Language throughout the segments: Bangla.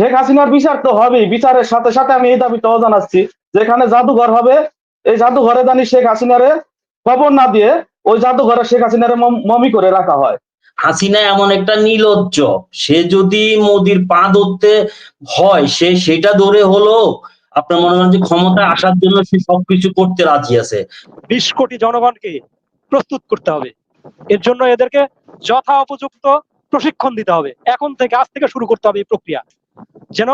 শেখ হাসিনার বিচার তো হবেই, বিচারের সাথে সাথে আমি এই দাবিটাও জানাচ্ছি, যেখানে জাদুঘর হবে এই জাদুঘরে জানি শেখ হাসিনারে খবর না দিয়ে ওই জাদুঘরে শেখ হাসিনারে মমি করে রাখা হয়। হাসিনা এমন একটা নির্লজ্জ, সে যদি মোদির পা ধরতে হয় সেটা ধরে হলো আপনার মনে করেন যে ক্ষমতা আসার জন্য সে সবকিছু করতে রাজি আছে। 20 কোটি জনগণকে প্রস্তুত করতে হবে, এর জন্য এদেরকে যথা উপযুক্ত প্রশিক্ষণ দিতে হবে। এখন থেকে আজ থেকে শুরু করতে হবে এই প্রক্রিয়া, যেন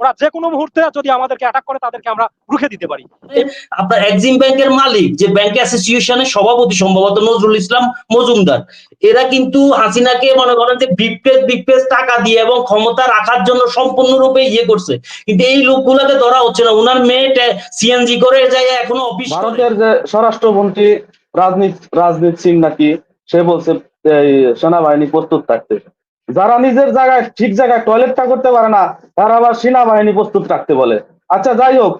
ওরা যে কোনো মুহূর্তে যদি আমাদেরকে অ্যাটাক করে তাদেরকে আমরা রুখে দিতে পারি। আপনার এক্সিম ব্যাংকের মালিক যে ব্যাংক অ্যাসোসিয়েশনের সভাপতি সম্ভবত নজরুল ইসলাম মজুমদার, এরা কিন্তু হাসিনাকে মনে করেন যে বিপ্রেস টাকা দিয়ে এবং ক্ষমতা রাখার জন্য সম্পূর্ণরূপে ইয়ে করছে, কিন্তু এই লোকগুলোকে ধরা হচ্ছে না। ওনার মেয়ে সিএনজি করে যায় এখনো অফিস। ভারতের যে স্বরাষ্ট্রমন্ত্রী রাজনীত সিং নাকি সে বলছে সেনাবাহিনী প্রস্তুত থাকতে, যারা নিজের জায়গায় ঠিক জায়গায় টয়লেটটা করতে পারে না তারা আবার সেনাবাহিনী প্রস্তুত থাকতে বলে। আচ্ছা যাই হোক,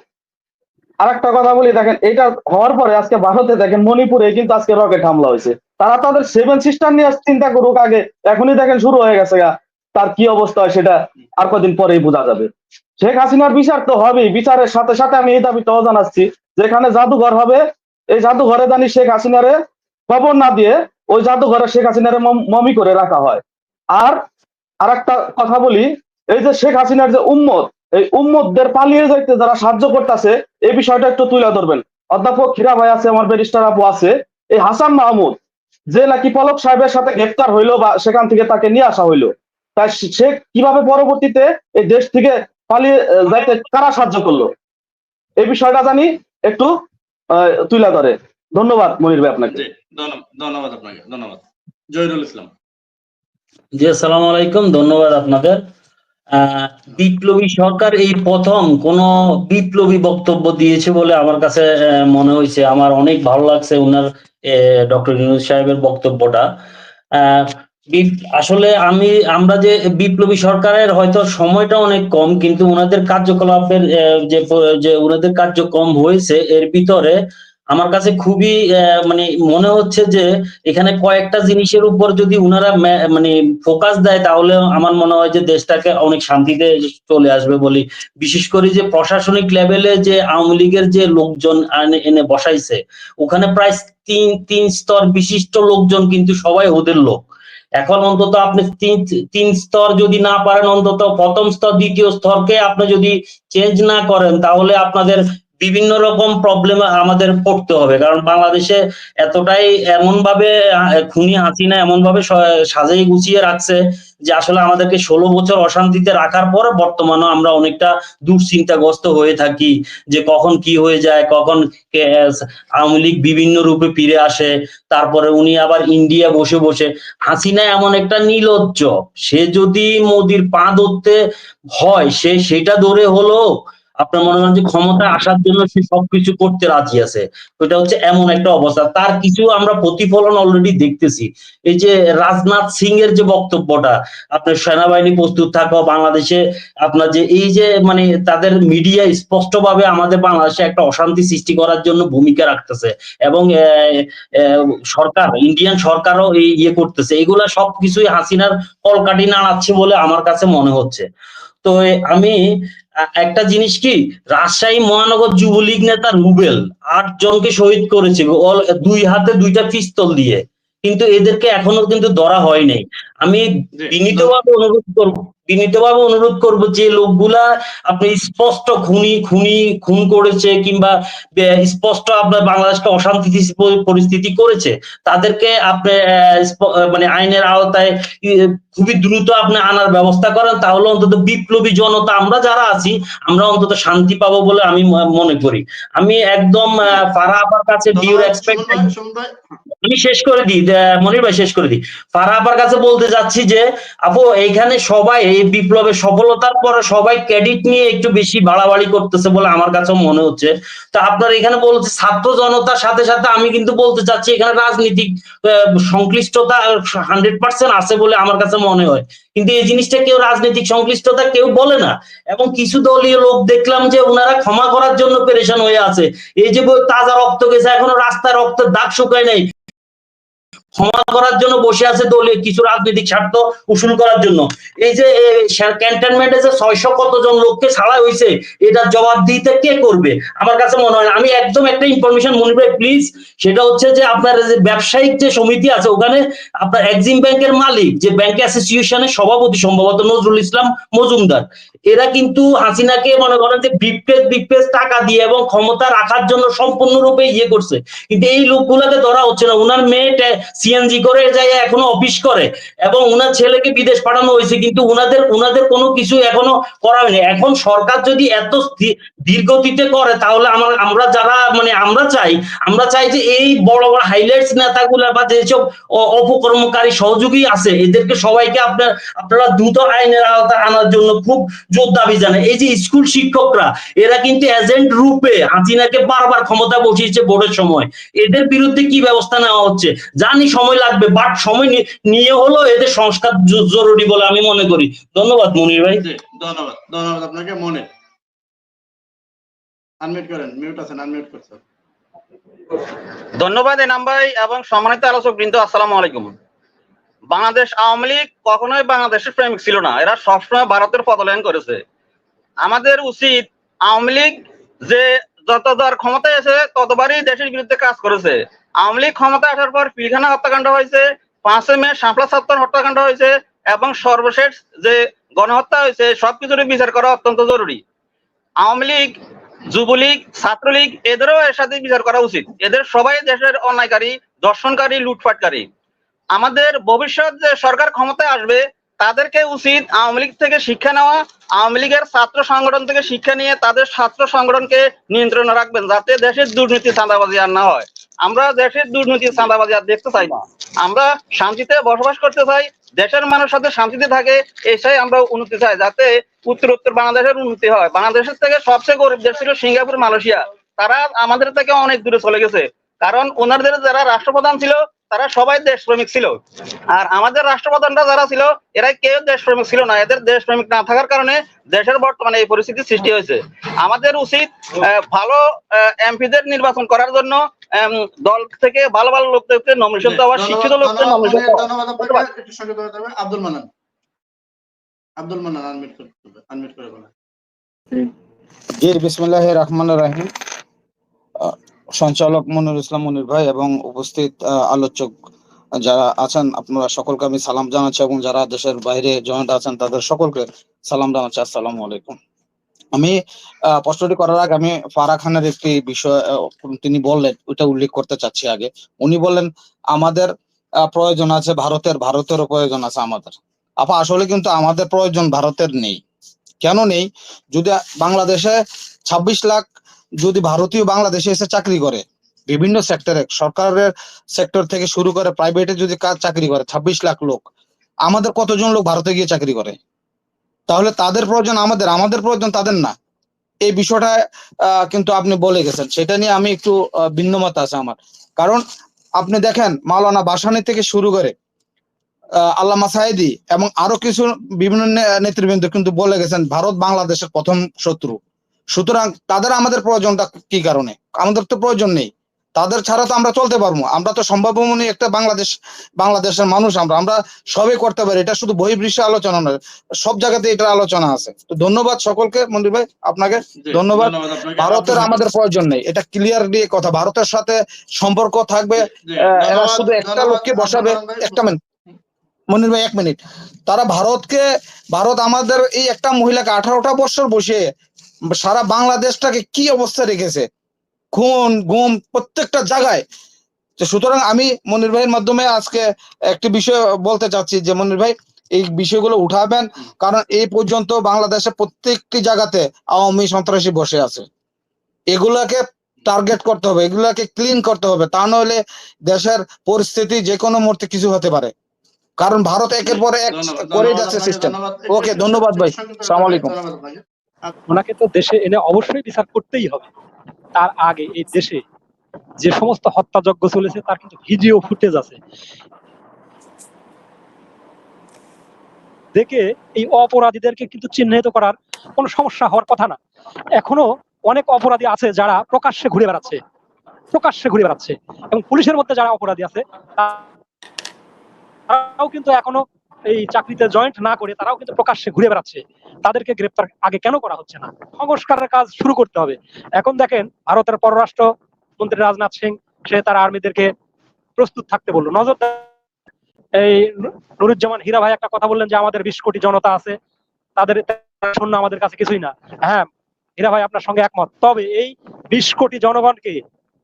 আর একটা কথা বলি, দেখেন এটা হওয়ার পরে আজকে ভারতে দেখেন মণিপুরে কিন্তু আজকে রকেট হামলা হয়েছে। তারা তাদের 7 সিস্টার নিয়ে চিন্তা করুক আগে, এখনই দেখেন শুরু হয়ে গেছে। তার কি অবস্থা হয় সেটা আর কদিন পরেই বোঝা যাবে। শেখ হাসিনার বিচার তো হবেই, বিচারের সাথে সাথে আমি এই দাবিটাও জানাচ্ছি, যেখানে জাদুঘর হবে এই জাদুঘরে জানি শেখ হাসিনারে খবর না দিয়ে ওই জাদুঘরে শেখ হাসিনারে মমি করে রাখা হয়। আর একটা কথা বলি, এই যে শেখ হাসিনার যে উম্মত, এই উম্মতদের পালিয়ে যাইতে যারা সাহায্য করতেছে এই বিষয়টা একটু তুলে ধরবেন। অধ্যাপক ক্ষীরা ভাই আছে, আমার ব্যারিস্টার আপু আছে, এই হাসান মাহমুদ যে নাকি পলক সাহেবের সাথে গ্রেফতার হইলো বা সেখান থেকে তাকে নিয়ে আসা হইলো, তাই সে কিভাবে পরবর্তীতে এই দেশ থেকে পালিয়ে যাইতে কারা সাহায্য করলো এই বিষয়টা জানি একটু তুলে ধরে। ধন্যবাদ মনির ভাই আপনাকে। ধন্যবাদ আপনাকে, ধন্যবাদ। জহিরুল ইসলাম। জি আসসালামু আলাইকুম, ধন্যবাদ আপনাদের। বিপ্লবী সরকার এই প্রথম কোন বিপ্লবী বক্তব্য দিয়েছে বলে আমার কাছে মনে হয়েছে। আমার অনেক ভালো লাগছে উনার ডক্টর ইউনূস সাহেবের বক্তব্যটা। আসলে আমরা যে বিপ্লবী সরকারের হয়তো সময়টা অনেক কম, কিন্তু উনাদের কার্যকলাপের যে উনাদের কার্যক্রম হয়েছে এর ভিতরে আমার কাছে খুবই মানে মনে হচ্ছে যে এখানে কয়েকটা জিনিসের উপর যদি উনারা মানে ফোকাস দেয় তাহলে আমার মনে হয় যে দেশটাকে অনেক শান্তিতে চলে আসবে বলি। বিশেষ করে যে প্রশাসনিক লেভেলে যে আওয়ামী লীগের যে লোকজন এনে বসাইছে, ওখানে প্রায় তিন স্তর বিশিষ্ট লোকজন, কিন্তু সবাই ওদের লোক। এখন অন্তত আপনি তিন স্তর যদি না পারেন, অন্তত প্রথম স্তর দ্বিতীয় স্তরকে আপনি যদি চেঞ্জ না করেন তাহলে আপনাদের বিভিন্ন রকম প্রবলেম আমাদের পড়তে হবে। কারণ বাংলাদেশে এতটাই এমন ভাবে খুনি হাসিনা এমন ভাবে সাজিয়ে গুছিয়ে রাখছে যে আসলে আমাদেরকে 16 বছর অশান্তিতে রাখার পর বর্তমানে আমরা অনেকটা দুশ্চিন্তাগ্রস্ত হয়ে থাকি যে কখন কি হয়ে যায়, কখন আওয়ামী লীগ বিভিন্ন রূপে ফিরে আসে। তারপরে উনি আবার ইন্ডিয়া বসে বসে, হাসিনা এমন একটা নির্লজ্জ, সে যদি মোদির পা ধরতে হয় সেটা ধরে হলো আপনার মনে করেন যে ক্ষমতা আসার জন্য সে সবকিছু করতে রাজি আছে। ওইটা হচ্ছে এমন একটা অবস্থা। তার কিছু আমরা প্রতিফলন অলরেডি দেখতেছি। এই যে রাজনাথ সিং এর যে বক্তব্যটা, আপনার সেনাবাহিনী প্রস্তুত থাকো বাংলাদেশে, আপনার যে এই যে মানে তাদের মিডিয়া স্পষ্টভাবে আমাদের বাংলাদেশে একটা অশান্তি সৃষ্টি করার জন্য ভূমিকা রাখতেছে, এবং সরকার ইন্ডিয়ান সরকারও এই ইয়ে করতেছে, এগুলা সবকিছুই হাসিনার কলকাঠি নাড়াচ্ছে বলে আমার কাছে মনে হচ্ছে। তো আমি একটা জিনিস কি, রাজশাহী মহানগর যুবলীগ নেতা রুবেল 8 জনকে শহীদ করেছে 2 হাতে 2টা পিস্তল দিয়ে, কিন্তু এদেরকে এখনো কিন্তু ধরা হয় নাই। আমি বিনীতভাবে অনুরোধ করব যে লোকগুলা আপনি স্পষ্ট খুন করেছে কিংবা স্পষ্ট আপনার বাংলাদেশকে অশান্তি পরিস্থিতি করেছে, তাদেরকে আপনি মানে আইনের আওতায় খুবই দ্রুত আপনি আনার ব্যবস্থা করেন, তাহলে অন্তত বিপ্লবী জনতা আমরা যারা আছি আমরা অন্তত শান্তি পাবো বলে আমি মনে করি। আমি একদম ফারাহ আপার কাছে আমি শেষ করে দিই, মনির ভাই শেষ করে দিই। ফারাহ আপার কাছে বলতে যাচ্ছি যে আপু, এইখানে সবাই এই বিপ্লবের সফলতার পরে সবাই ক্রেডিট নিয়ে একটু বেশি বাড়াবাড়ি করতেছে বলে আমার কাছেও মনে হচ্ছে। তো আপনার এখানে বলছে ছাত্র জনতার সাথে সাথে আমি কিন্তু বলতে চাচ্ছি এখানে রাজনৈতিক সংশ্লিষ্টতা 100% আছে বলে আমার কাছে মনে হয়, কিন্তু এই জিনিসটা কেউ রাজনৈতিক সংশ্লিষ্টতা কেউ বলে না। এবং কিছু দলীয় লোক দেখলাম যে ওনারা ক্ষমা করার জন্য পেরেশান হয়ে আছে। এই যে তাজা রক্ত গেছে, এখনো রাস্তায় রক্তের দাগ শুকায় নাই, ক্ষমা করার জন্য বসে আছে দলীয় কিছু রাজনৈতিক স্বার্থ উসুল করার জন্য। এই যে ক্যান্টনমেন্টে যে 600 কতজন লোককে ছাড়া হয়েছে, এটার জবাবদিহিতা কে করবে? আমার কাছে মনে হয় না। আমি একদম একটা ইনফরমেশন মনির ভাই প্লিজ, সেটা হচ্ছে যে আপনার যে ব্যবসায়িক যে সমিতি আছে ওখানে আপনার এক্সিম ব্যাংকের মালিক, যে ব্যাংক অ্যাসোসিয়েশনের সভাপতি সম্ভবত নজরুল ইসলাম মজুমদার, এরা কিন্তু হাসিনাকে মনে করেন যে বিপেস টাকা দিয়ে এবং ক্ষমতা রাখার জন্য সম্পূর্ণরূপে ইয়ে করছে। কিন্তু এই লোকগুলোকে ধরা হচ্ছে না। উনার মেয়ে সিএনজি করে যায় এখনো অফিস করে, এবং উনার ছেলেকে বিদেশ পাঠানো হয়েছে, কিন্তু উনাদের কোনো কিছু এখনো করা হয়নি। এখন সরকার যদি এত ধীরগতিতে করে, তাহলে আমরা যারা মানে আমরা চাই যে এই বড় বড় হাইলাইটস নেতাগুলা বা যেসব অপকর্মকারী সহযোগী আছে, এদেরকে সবাইকে আপনারা দ্রুত আইনের আওতায় আনার জন্য খুব জোর দাবি জানায়। এই যে স্কুল শিক্ষকরা, এরা কিন্তু এজেন্ট রূপে হাসিনাকে বারবার ক্ষমতা বসিয়েছে ভোটের সময়। এদের বিরুদ্ধে কি ব্যবস্থা নেওয়া হচ্ছে জানি সময় লাগবে, বাট সময় নিয়ে হলো এদের সংস্কার জরুরি বলে আমি মনে করি। ধন্যবাদ মনির ভাই। ধন্যবাদ আপনাকে। মনে আনমিউট করেন, মিউট আছেন, আনমিউট করছেন। ধন্যবাদ এনাম ভাই এবং সম্মানিত আলোচক বৃন্দ, আসসালামু আলাইকুম। বাংলাদেশ আওয়ামী লীগ কখনোই বাংলাদেশের প্রেমিক ছিল না, এরা সবসময় ভারতের পদলায়ন করেছে। আমাদের উচিত, আওয়ামী লীগ যে যতবার ক্ষমতায় এসে ততবারই দেশের বিরুদ্ধে কাজ করেছে। আওয়ামী লীগ ক্ষমতায় আসার পর পিলখানা হত্যাকাণ্ড হয়েছে, 5 মে শাপলা ছাত্র হত্যাকাণ্ড হয়েছে, এবং সর্বশেষ যে গণহত্যা হয়েছে, সবকিছুরই বিচার করা অত্যন্ত জরুরি। আওয়ামী লীগ, যুবলীগ, ছাত্রলীগ এদেরও এর সাথে বিচার করা উচিত। এদের সবাই দেশের অন্যায়কারী, দর্শনকারী, লুটপাটকারী। আমাদের ভবিষ্যৎ যে সরকার ক্ষমতায় আসবে, তাদেরকে উচিত আওয়ামী লীগ থেকে শিক্ষা নেওয়া, আওয়ামী লীগের ছাত্র সংগঠন থেকে শিক্ষা নিয়ে তাদের ছাত্র সংগঠনকে নিয়ন্ত্রণে রাখবেন, যাতে দেশের দুর্নীতি, চাঁদাবাজি আর না হয়। আমরা দেশের দুর্নীতি, চাঁদাবাজি আর দেখতে চাই না। আমরা শান্তিতে বসবাস করতে চাই, দেশের মানুষ সাথে শান্তিতে থাকে, এটাই আমরা উন্নতি চাই, যাতে উত্তর বাংলাদেশের উন্নতি হয়। বাংলাদেশের থেকে সবচেয়ে গরিব দেশ ছিল সিঙ্গাপুর, মালয়েশিয়া। তারা আমাদের থেকে অনেক দূরে চলে গেছে, কারণ ওনাদের যারা রাষ্ট্রপ্রধান ছিল তারা সবাই দেশপ্রেমিক ছিল। আর আমাদের রাষ্ট্রপ্রধানরা যারা ছিল, এরা কেউ দেশপ্রেমিক ছিল না। এদের দেশপ্রেমিক না থাকার কারণে দেশের বর্তমানে এই পরিস্থিতির সৃষ্টি হয়েছে। আমাদের উচিত ভালো এমপিদের নির্বাচন করার জন্য দল থেকে ভালো ভালো লোকদেরকে নমিনেশন দেওয়া, শিক্ষিত লোকদের নমিনেশন দেওয়া। ধন্যবাদ। একটু সংক্ষিপ্ত করতে হবে। আব্দুল মান্নান আনমিউট করে বলেন। জি, বিসমিল্লাহির রহমানির রহিম। সঞ্চালক মনির ইসলাম মনির ভাই এবং উপস্থিত আলোচক যারা আছেন, আপনারা সকলকে আমি সালাম জানাচ্ছি, এবং যারা দেশের বাইরে জয়েন্ট আছেন তাদের সকলকে সালাম জানাচ্ছি। আসসালামু আলাইকুম। আমি প্রশ্নটি করার আগে আমি ফারাহ খানের একটি বিষয় তিনি বললেন, ওইটা উল্লেখ করতে চাচ্ছি আগে। উনি বললেন আমাদের প্রয়োজন আছে ভারতেরও প্রয়োজন আছে আমাদের। আপা, আসলে কিন্তু আমাদের প্রয়োজন ভারতের নেই। কেন নেই? যদি বাংলাদেশে 26 লাখ যদি ভারতীয় বাংলাদেশে এসে চাকরি করে, বিভিন্ন সেক্টরে, সরকারের সেক্টর থেকে শুরু করে প্রাইভেটে যদি চাকরি করে 26 লাখ লোক, আমাদের কতজন লোক ভারতে গিয়ে চাকরি করে? তাহলে তাদের প্রয়োজন আমাদের প্রয়োজন তাদের না। এই বিষয়টা কিন্তু আপনি বলে গেছেন, সেটা নিয়ে আমি একটু ভিন্নমত আছে আমার। কারণ আপনি দেখেন, মাওলানা ভাসানী থেকে শুরু করে আল্লামা সাঈদী এবং আরো কিছু বিভিন্ন নেতৃবৃন্দ কিন্তু বলে গেছেন ভারত বাংলাদেশের প্রথম শত্রু। সুতরাং তাদের আমাদের প্রয়োজনটা কি কারণে? আমাদের তো প্রয়োজন নেই, তাদের ছাড়া তো আমরা চলতে পারবো। আমরা তো সম্ভাবনীয় একটা বাংলাদেশের মানুষ, আমরা সবই করতে পারি। এটা শুধু বহির্বিশ্বে আলোচনা নয়, সব জায়গাতে এটার আলোচনা আছে। তো ধন্যবাদ সকলকে। মনির ভাই, আপনাকে ধন্যবাদ। ভারতের আমাদের প্রয়োজন নেই, এটা ক্লিয়ারলি কথা। ভারতের সাথে সম্পর্ক থাকবে, এরা শুধু একটা লোককে বসাবে। একটা মিনিট মনির ভাই, 1 মিনিট। তারা ভারত আমাদের এই একটা মহিলাকে 18টা বছর বসে সারা বাংলাদেশটাকে কি অবস্থা রেখেছে, খুন গুম প্রত্যেকটা জায়গায়। সুতরাং আমি মনির ভাইয়ের মাধ্যমে আজকে একটি বিষয় বলতে চাচ্ছি যে মনির ভাই এই বিষয়গুলো উঠাবেন, কারণ এই পর্যন্ত বাংলাদেশে প্রত্যেকটি জায়গাতে আওয়ামী সন্ত্রাসী বসে আছে। এগুলাকে টার্গেট করতে হবে, এগুলাকে ক্লিন করতে হবে, তা নইলে দেশের পরিস্থিতি যে কোনো মুহূর্তে কিছু হতে পারে। কারণ ভারত একের পর এক করে যাচ্ছে সিস্টেম। ওকে, ধন্যবাদ ভাই, আসসালামু আলাইকুম। ওনাকে তো দেশে এনে অবশ্যই বিচার করতেই হবে। তার আগে এই দেশে যে সমস্ত হত্যাযজ্ঞ চলেছে তার কিন্তু ভিডিও ফুটেজ আছে, দেখে এই অপরাধীদেরকে কিন্তু চিহ্নিত করার কোনো সমস্যা হওয়ার কথা না। এখনো অনেক অপরাধী আছে যারা প্রকাশ্যে ঘুরে বেড়াচ্ছে এবং পুলিশের মধ্যে যারা অপরাধী আছে তারাও কিন্তু এখনো এই চাকরিতে জয়েন্ট না করে তারাও কিন্তু প্রকাশ্যে ঘুরে বেড়াচ্ছে। তাদেরকে গ্রেপ্তার আগে কেন করা হচ্ছে না? সংস্কারের কাজ শুরু করতে হবে। এখন দেখেন ভারতের পররাষ্ট্র মন্ত্রী রাজনাথ সিং সে তার আর্মিদেরকে প্রস্তুত থাকতে বললো। নজর এই নুরুজ্জামান হীরা ভাই একটা কথা বললেন যে আমাদের 20 কোটি জনতা আছে, তাদের শূন্য আমাদের কাছে কিছুই না। হ্যাঁ হীরা ভাই আপনার সঙ্গে একমত, তবে এই 20 কোটি জনগণকে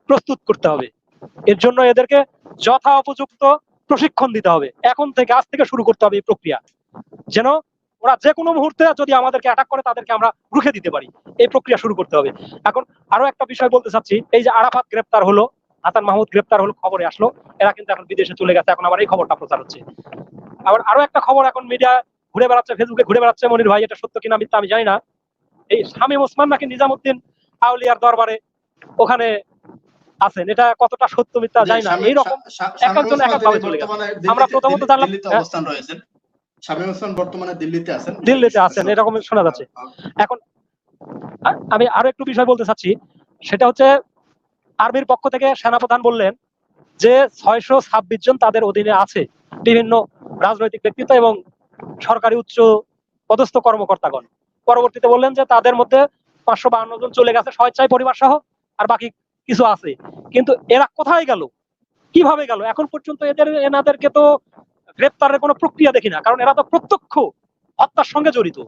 প্রস্তুত করতে হবে। এর জন্য এদেরকে যথা উপযুক্ত প্রশিক্ষণ দিতে হবে। এখন থেকে আজ থেকে শুরু করতে হবে এই প্রক্রিয়া, যেন ওরা যে কোনো মুহূর্তে যদি আমাদেরকে অ্যাটাক করে তাদেরকে আমরা রুখে দিতে পারি। এই প্রক্রিয়া শুরু করতে হবে। এখন আরো একটা বিষয় বলতে চাচ্ছি, এই যে আরাফাত গ্রেপ্তার হলো, হাসান মাহমুদ গ্রেপ্তার হলো, খবরে আসলো এরা কিন্তু এখন বিদেশে চলে গেছে, এখন আবার এই খবরটা প্রচার হচ্ছে। আবার আরো একটা খবর এখন মিডিয়া ঘুরে বেড়াচ্ছে, ফেসবুকে ঘুরে বেড়াচ্ছে, মনির ভাই এটা সত্য কিনা মিথ্যা আমি জানি না, এই শামীম ওসমান নাকি নিজামুদ্দিন আউলিয়ার দরবারে ওখানে আছেন। এটা কতটা সত্য মিথ্যা জানি না, এইরকম এক একজন এক এক ভাবে চলে গেছে। আমরা প্রথমত জানলাম অবস্থান রয়েছেন, শামীম ওসমান বর্তমানে দিল্লিতে আছেন, এরকম শোনা যাচ্ছে। এখন আমি আরো একটু বিষয় বলতে চাচ্ছি, সেটা হচ্ছে আর্মির পক্ষ থেকে সেনাপ্রধান বললেন যে 626 জন তাদের অধীনে আছে, বিভিন্ন রাজনৈতিক ব্যক্তিত্ব এবং সরকারি উচ্চ পদস্থ কর্মকর্তাগণ। পরবর্তীতে বললেন যে তাদের মধ্যে 552 জন চলে গেছে স্বেচ্ছায় পরিবার সহ, আর বাকি কিছু আছে। কিন্তু এরা কোথায় গেল, কিভাবে গেল? এখন পর্যন্ত এনাদেরকে তো গ্রেপ্তারের কোনো প্রক্রিয়া দেখি না, কারণ এরা তো প্রত্যক্ষ হত্যার সঙ্গে জড়িত।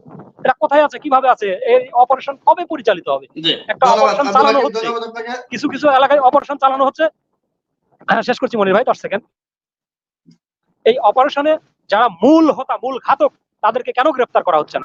এরা কোথায় আছে, কিভাবে আছে, এই অপারেশন কবে পরিচালিত হবে? একটা অপারেশন চালানো হচ্ছে, কিছু কিছু এলাকায় অপারেশন চালানো হচ্ছে। হ্যাঁ শেষ করছি মনির ভাই, 10 সেকেন্ড। এই অপারেশনে যারা মূল হোতা, মূল ঘাতক, তাদেরকে কেন গ্রেপ্তার করা হচ্ছে না?